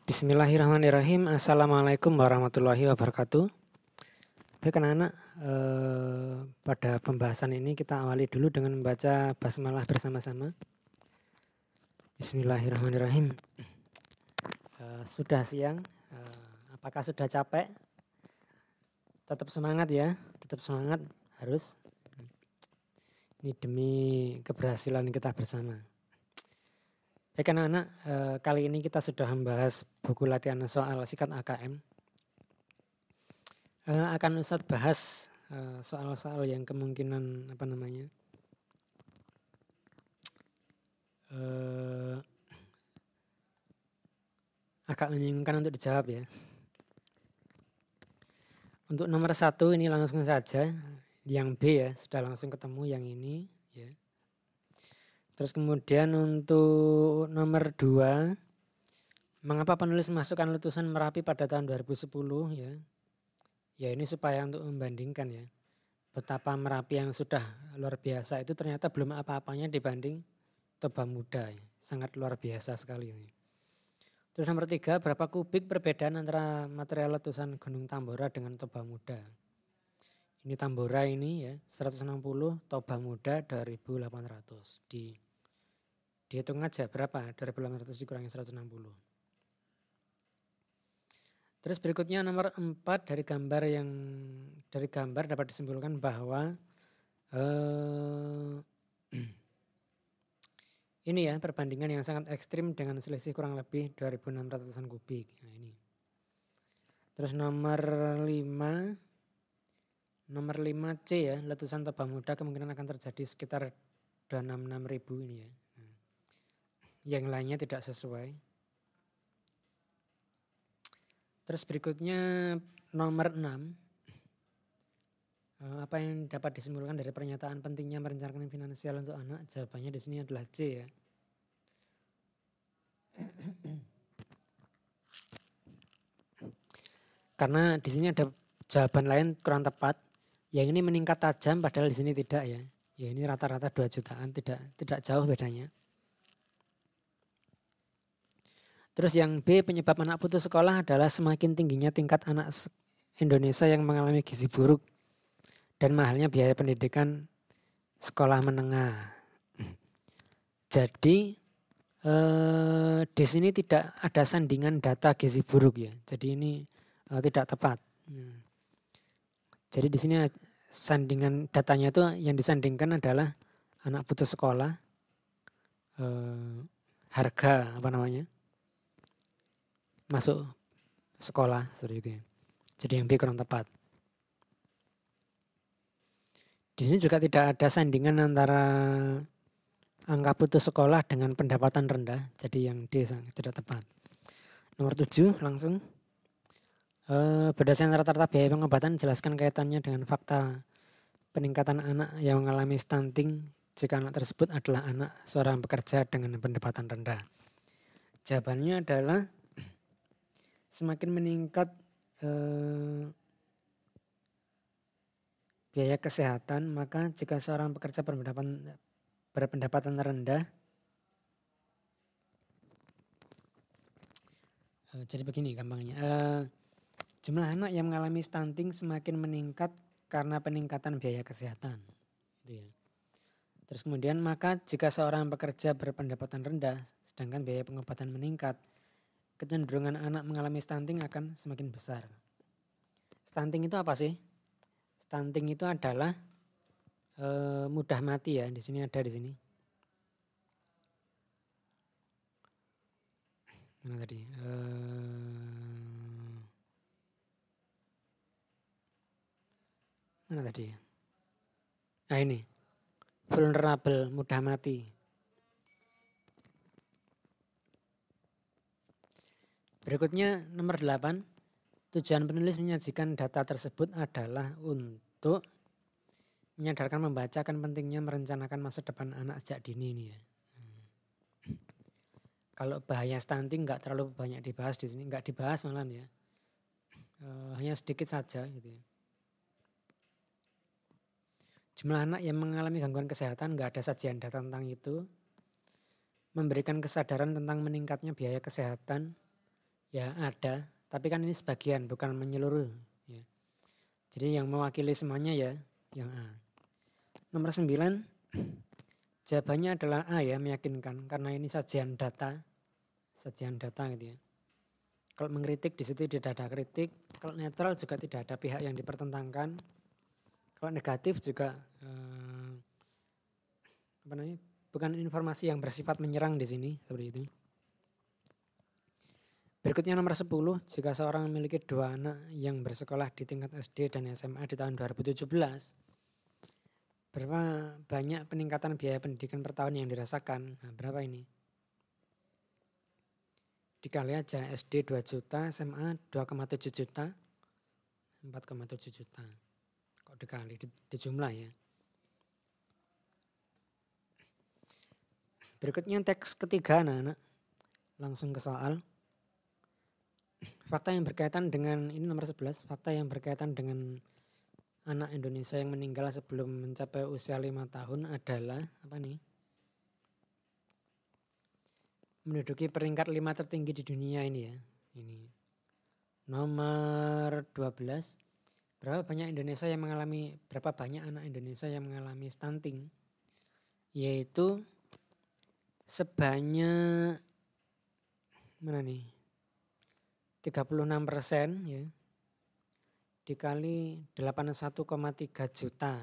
Bismillahirrahmanirrahim. Assalamualaikum warahmatullahi wabarakatuh. Baik anak-anak, pada pembahasan ini kita awali dulu dengan membaca basmalah bersama-sama. Bismillahirrahmanirrahim. Sudah siang, apakah sudah capek? Tetap semangat ya, tetap semangat harus. Ini demi keberhasilan kita bersama. Baik anak-anak, kali ini kita sudah membahas buku latihan soal sikat AKM. Akan Ustadz bahas soal-soal yang kemungkinan agak membingungkan untuk dijawab ya. Untuk nomor 1 ini langsung saja, yang B ya sudah langsung ketemu yang ini ya. Terus kemudian untuk nomor 2, mengapa penulis masukkan letusan Merapi pada tahun 2010 ya. Ya ini supaya untuk membandingkan ya, betapa Merapi yang sudah luar biasa itu ternyata belum apa-apanya dibanding Toba Muda ya. Sangat luar biasa sekali. Terus nomor 3, berapa kubik perbedaan antara material letusan Gunung Tambora dengan Toba Muda. Ini Tambora ini ya 160, Toba Muda 2800. Dihitung aja berapa 2800 dikurangi 160. Terus berikutnya nomor 4, dari gambar dapat disimpulkan bahwa ini ya perbandingan yang sangat ekstrim dengan selisih kurang lebih 2600-an kubik. Nah ini. Terus nomor 5C ya, letusan Toba Muda kemungkinan akan terjadi sekitar 266.000 ini ya. Yang lainnya tidak sesuai. Terus berikutnya nomor 6. Apa yang dapat disimpulkan dari pernyataan pentingnya merencanakan finansial untuk anak? Jawabannya di sini adalah C ya. Karena di sini ada jawaban lain kurang tepat. Yang ini meningkat tajam padahal di sini tidak ya. Ya ini rata-rata 2 jutaan, tidak jauh bedanya. Terus yang B, penyebab anak putus sekolah adalah semakin tingginya tingkat anak Indonesia yang mengalami gizi buruk dan mahalnya biaya pendidikan sekolah menengah. Jadi di sini tidak ada sandingan data gizi buruk ya. Jadi ini tidak tepat. Jadi di sini sandingan datanya itu yang disandingkan adalah anak putus sekolah, harga masuk sekolah seperti itu ya. Jadi yang B kurang tepat. Di sini juga tidak ada sandingan antara angka putus sekolah dengan pendapatan rendah. Jadi yang D tidak tepat. Nomor 7 langsung. Berdasarkan rata-rata biaya pengobatan, jelaskan kaitannya dengan fakta peningkatan anak yang mengalami stunting jika anak tersebut adalah anak seorang pekerja dengan pendapatan rendah. Jawabannya adalah semakin meningkat biaya kesehatan, maka jika seorang pekerja berpendapatan rendah, jadi begini gampangnya, jumlah anak yang mengalami stunting semakin meningkat karena peningkatan biaya kesehatan. Gitu ya. Terus kemudian maka jika seorang pekerja berpendapatan rendah, sedangkan biaya pengobatan meningkat, kecenderungan anak mengalami stunting akan semakin besar. Stunting itu apa sih? Stunting itu adalah mudah mati ya. Di sini ada di sini. Mana tadi? Mana tadi? Nah ini. Vulnerable, mudah mati. Berikutnya nomor 8. Tujuan penulis menyajikan data tersebut adalah untuk menyadarkan membaca akan pentingnya merencanakan masa depan anak sejak dini ini ya. Kalau bahaya stunting nggak terlalu banyak dibahas di sini, nggak dibahas malah ya. Hanya sedikit saja gitu ya. Jumlah anak yang mengalami gangguan kesehatan nggak ada sajian data tentang itu. Memberikan kesadaran tentang meningkatnya biaya kesehatan Ya ada, tapi kan ini sebagian bukan menyeluruh. Ya. Jadi yang mewakili semuanya ya yang A. Nomor 9, jawabannya adalah A ya, meyakinkan karena ini sajian data gitu ya. Kalau mengkritik di situ tidak ada kritik, kalau netral juga tidak ada pihak yang dipertentangkan. Kalau negatif juga bukan informasi yang bersifat menyerang di sini seperti itu. Berikutnya nomor 10, jika seorang memiliki 2 anak yang bersekolah di tingkat SD dan SMA di tahun 2017, berapa banyak peningkatan biaya pendidikan per tahun yang dirasakan? Nah, berapa ini? Dikali aja, SD 2 juta, SMA 2,7 juta, 4,7 juta. Kok dikali, di jumlah ya. Berikutnya teks ketiga anak-anak. Langsung ke soal. Fakta yang berkaitan dengan, ini nomor 11, fakta yang berkaitan dengan anak Indonesia yang meninggal sebelum mencapai usia 5 tahun adalah, apa nih? Menduduki peringkat 5 tertinggi di dunia ini ya. Ini. Nomor 12, berapa banyak anak Indonesia yang mengalami stunting? Yaitu sebanyak, mana nih? 36% ya. Dikali 81,3 juta.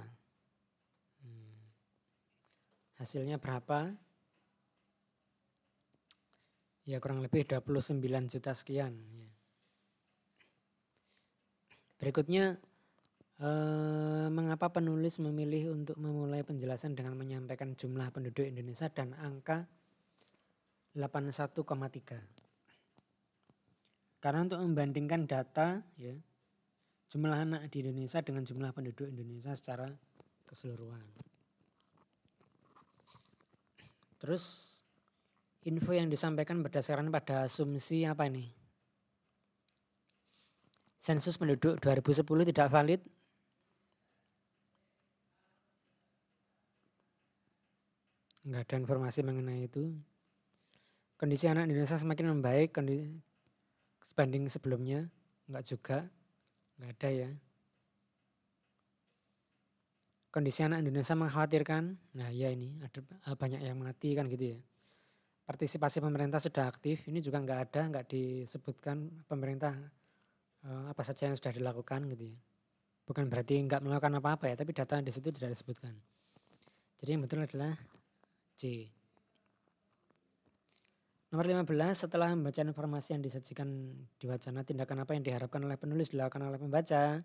Hasilnya berapa? Ya kurang lebih 29 juta sekian. Ya. Berikutnya, mengapa penulis memilih untuk memulai penjelasan dengan menyampaikan jumlah penduduk Indonesia dan angka 81,3? Karena untuk membandingkan data ya, jumlah anak di Indonesia dengan jumlah penduduk Indonesia secara keseluruhan. Terus info yang disampaikan berdasarkan pada asumsi apa ini? Sensus penduduk 2010 tidak valid. Enggak ada informasi mengenai itu. Kondisi anak Indonesia semakin membaik sebanding sebelumnya. Enggak juga. Enggak ada ya. Kondisi anak Indonesia mengkhawatirkan. Nah ya ini ada banyak yang mati kan gitu ya. Partisipasi pemerintah sudah aktif. Ini juga enggak disebutkan pemerintah apa saja yang sudah dilakukan gitu ya. Bukan berarti enggak melakukan apa-apa ya, tapi data di situ tidak disebutkan. Jadi yang betul adalah C. Nomor 15, setelah membaca informasi yang disajikan di wacana, tindakan apa yang diharapkan oleh penulis dilakukan oleh pembaca?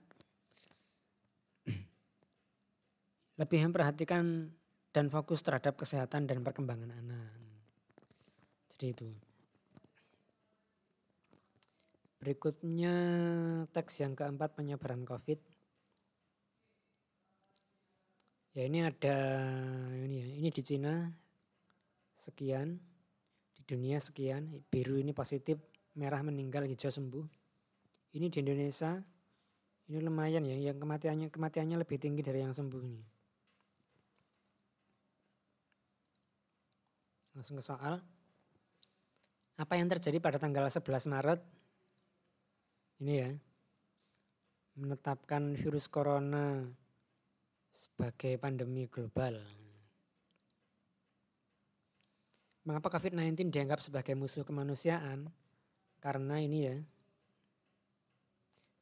Lebih memperhatikan dan fokus terhadap kesehatan dan perkembangan anak. Jadi itu. Berikutnya teks yang keempat, penyebaran COVID. Ya ini ada ini di Cina sekian, di dunia sekian, biru ini positif, merah meninggal, hijau sembuh. Ini di Indonesia, ini lumayan ya, yang kematiannya lebih tinggi dari yang sembuh ini. Langsung ke soal. Apa yang terjadi pada tanggal 11 Maret? Ini ya, menetapkan virus corona sebagai pandemi global. Mengapa COVID-19 dianggap sebagai musuh kemanusiaan? Karena ini ya,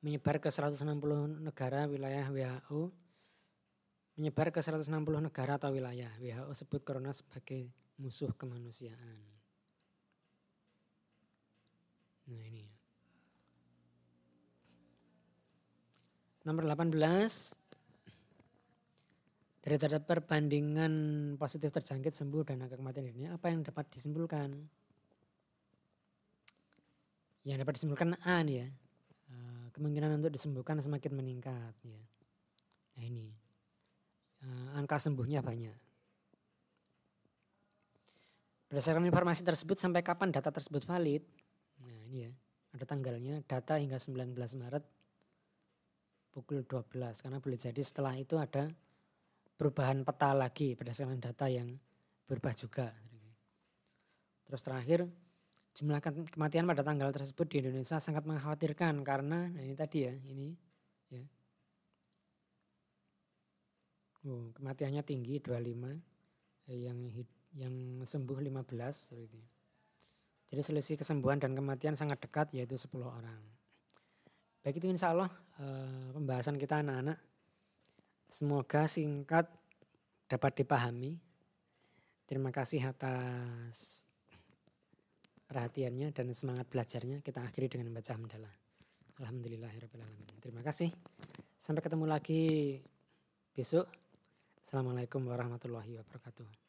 menyebar ke 160 negara wilayah WHO, menyebar ke 160 negara atau wilayah. WHO sebut corona sebagai musuh kemanusiaan. Nah ini. Nomor 18. Dari data perbandingan positif terjangkit sembuh dan angka kematian di dunia, apa yang dapat disimpulkan? Yang dapat disimpulkan A nih ya. Kemungkinan untuk disembuhkan semakin meningkat ya. Nah ini. Angka sembuhnya banyak. Berdasarkan informasi tersebut, sampai kapan data tersebut valid? Nah ini ya, ada tanggalnya, data hingga 19 Maret pukul 12. Karena boleh jadi setelah itu ada perubahan peta lagi berdasarkan data yang berubah juga. Terus terakhir, Jumlah kematian pada tanggal tersebut di Indonesia sangat mengkhawatirkan karena ini tadi ya, ini ya. Kematiannya tinggi 25, yang sembuh 15 seperti itu. Jadi selisih kesembuhan dan kematian sangat dekat yaitu 10 orang. Baik itu insya Allah pembahasan kita anak-anak. Semoga singkat dapat dipahami. Terima kasih atas perhatiannya dan semangat belajarnya. Kita akhiri dengan membaca hamdalah. Alhamdulillahirrahmanirrahim. Terima kasih. Sampai ketemu lagi besok. Assalamualaikum warahmatullahi wabarakatuh.